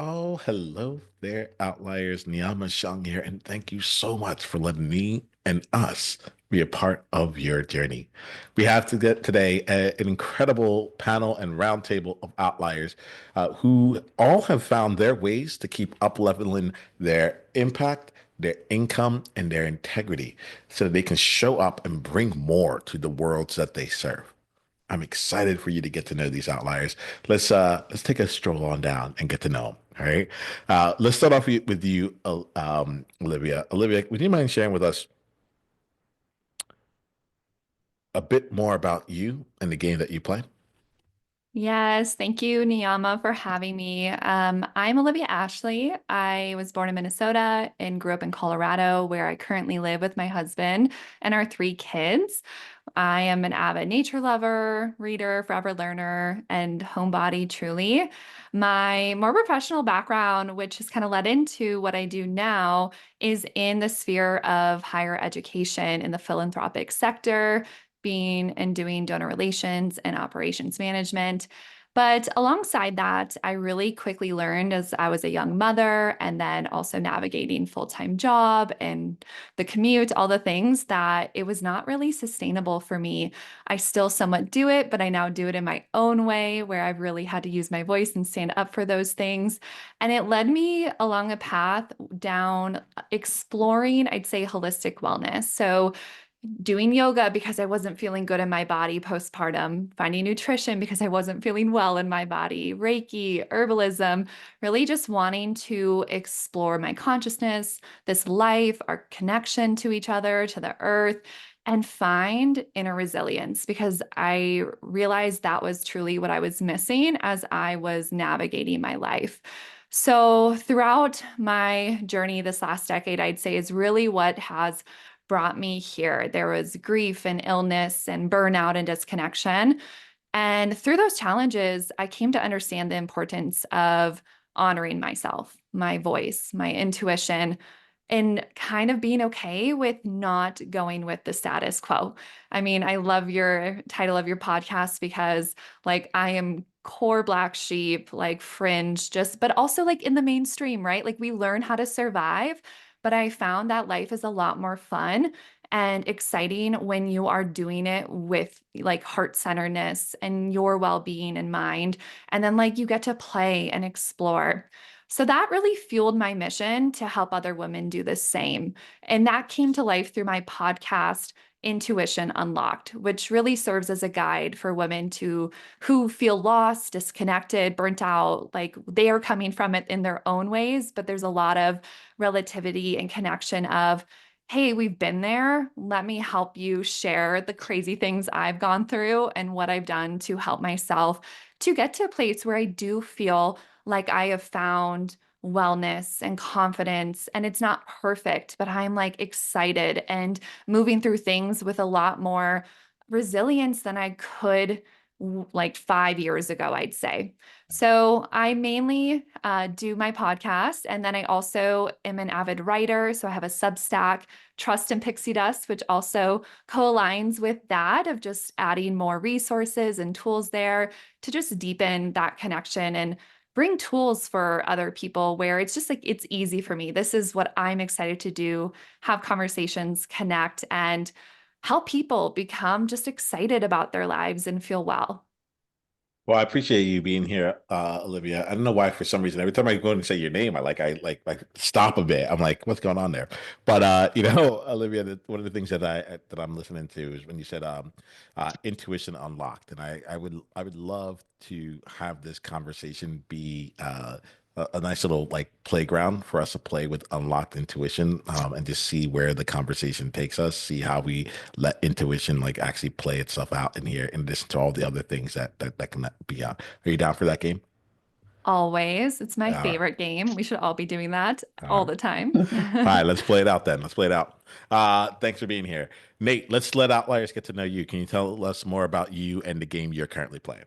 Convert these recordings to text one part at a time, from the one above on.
Oh, hello there, Outliers. Niiamah Ashong here, and thank you so much for letting me and us be a part of your journey. We have to get today an incredible panel and roundtable of outliers who all have found their ways to keep up leveling their impact, their income, and their integrity so that they can show up and bring more to the worlds that they serve. I'm excited for you to get to know these outliers. Let's take a stroll on down and get to know them. All right. Let's start off with you, Olivia. Olivia, would you mind sharing with us a bit more about you and the game that you play? Yes, thank you, Niiamah, for having me. I'm Olivia Ashley. I was born in Minnesota and grew up in Colorado, where I currently live with my husband and our three kids. I am an avid nature lover, reader, forever learner, and homebody truly. My more professional background, which has kind of led into what I do now, is in the sphere of higher education in the philanthropic sector, being and doing donor relations and operations management. But alongside that, I really quickly learned as I was a young mother and then also navigating full-time job and the commute, all the things that it was not really sustainable for me. I still somewhat do it, but I now do it in my own way where I've really had to use my voice and stand up for those things. And it led me along a path down exploring, I'd say, holistic wellness. So doing yoga because I wasn't feeling good in my body postpartum, finding nutrition because I wasn't feeling well in my body, Reiki, herbalism, really just wanting to explore my consciousness, this life, our connection to each other, to the earth, and find inner resilience because I realized that was truly what I was missing as I was navigating my life. So, throughout my journey this last decade, I'd say is really what has brought me here. There was grief and illness and burnout and disconnection. And through those challenges, I came to understand the importance of honoring myself, my voice, my intuition, and kind of being okay with not going with the status quo. I mean, I love your title of your podcast because, like, I am core black sheep, like fringe, just, but also like in the mainstream, right? Like, we learn how to survive. But I found that life is a lot more fun and exciting when you are doing it with like heart centeredness and your well being in mind. And then, like, you get to play and explore. So that really fueled my mission to help other women do the same. And that came to life through my podcast, Intuition Unlocked, which really serves as a guide for women to who feel lost, disconnected, burnt out, like they are coming from it in their own ways, but there's a lot of relativity and connection of, hey, we've been there. Let me help you share the crazy things I've gone through and what I've done to help myself to get to a place where I do feel like I have found wellness and confidence. And it's not perfect, but I'm like excited and moving through things with a lot more resilience than I could like 5 years ago, I'd say. So I mainly do my podcast, and then I also am an avid writer. So I have a Substack, Trust and Pixie Dust, which also co-aligns with that of just adding more resources and tools there to just deepen that connection and bring tools for other people where it's just like it's easy for me. This is what I'm excited to do, have conversations, connect, and help people become just excited about their lives and feel well. Well, I appreciate you being here, Olivia. I don't know why, for some reason, every time I go and say your name, I stop a bit. I'm like, what's going on there? But Olivia, one of the things that I'm listening to is when you said intuition unlocked, and I would love to have this conversation be a nice little like playground for us to play with unlocked intuition, and just see where the conversation takes us, see how we let intuition like actually play itself out in here, in addition to all the other things that can be out. Are you down for that game? Always. It's my Uh, favorite game. We should all be doing that all uh, the time. all right, let's play it out then. Let's play it out. Thanks for being here, Nate. Let's let Outliers get to know you. Can you tell us more about you and the game you're currently playing?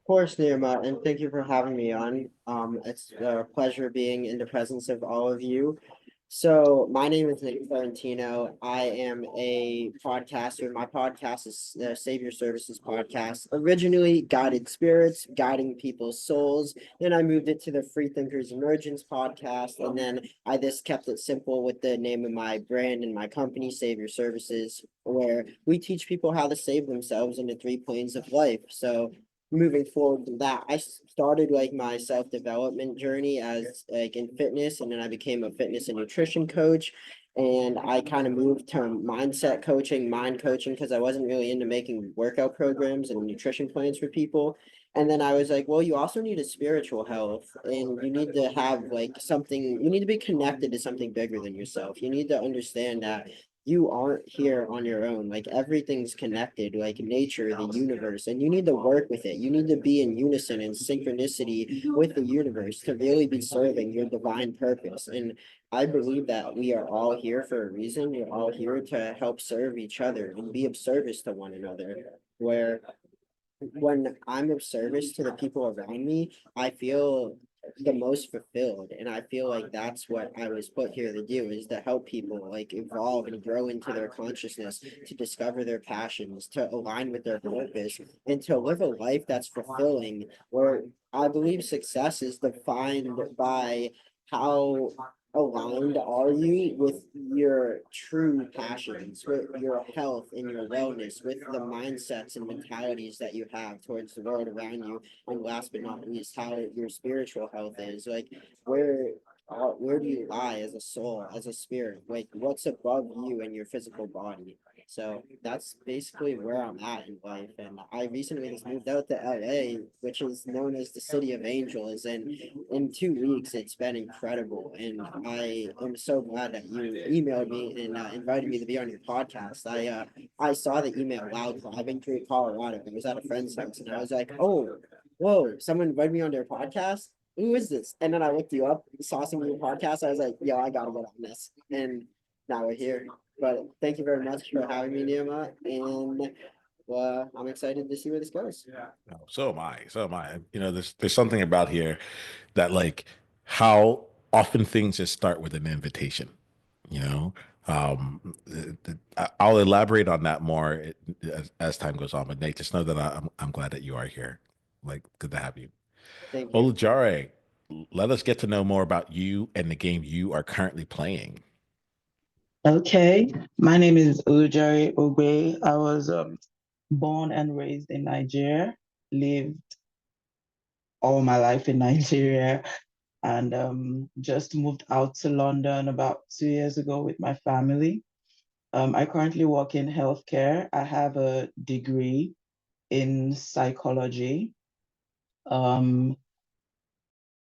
Course, Niiamah, and thank you for having me on. It's a pleasure being in the presence of all of you. So my name is Serrentino. I am a podcaster. My podcast is the Savior Services podcast. Originally guided spirits, guiding people's souls. Then I moved it to the Free Thinkers Emergence podcast, and then I just kept it simple with the name of my brand and my company, Savior Services, where we teach people how to save themselves in the three planes of life. So moving forward to that, I started like my self-development journey as like in fitness, and then I became a fitness and nutrition coach. And I kind of moved to mindset coaching, mind coaching, because I wasn't really into making workout programs and nutrition plans for people. And then I was like, well, you also need a spiritual health, and you need to have like something, you need to be connected to something bigger than yourself. You need to understand that you aren't here on your own. Like everything's connected, like nature, the universe, and you need to work with it. You need to be in unison and synchronicity with the universe to really be serving your divine purpose. And I believe that we are all here for a reason. We're all here to help serve each other and be of service to one another. Where when I'm of service to the people around me, I feel the most fulfilled. And I feel like that's what I was put here to do, is to help people like evolve and grow into their consciousness, to discover their passions, to align with their purpose, and to live a life that's fulfilling, where I believe success is defined by how aligned are you with your true passions, with your health and your wellness, with the mindsets and mentalities that you have towards the world around you, and last but not least, how your spiritual health is. Like where do you lie as a soul, as a spirit? Like what's above you and your physical body? So that's basically where I'm at in life. And I recently just moved out to LA, which is known as the City of Angels. And in 2 weeks, it's been incredible. And I am so glad that you emailed me and invited me to be on your podcast. I saw the email while driving through Colorado. I was at a friend's house, and I was like, oh, whoa, someone invited me on their podcast. Who is this? And then I looked you up, saw some of your podcast. I was like, yo, I gotta get on this. And now we're here. But thank you very much for having me, Niiamah. And I'm excited to see where this goes. Oh, so am I. So am I. You know, there's something about here that like how often things just start with an invitation. You know, I'll elaborate on that more as time goes on. But Nate, just know that I'm glad that you are here. Like, good to have you. Thank you. Olujare, let us get to know more about you and the game you are currently playing. Okay, my name is Olujare Ogbe. I was born and raised in Nigeria, lived all my life in Nigeria, and just moved out to London about 2 years ago with my family. I currently work in healthcare. I have a degree in psychology.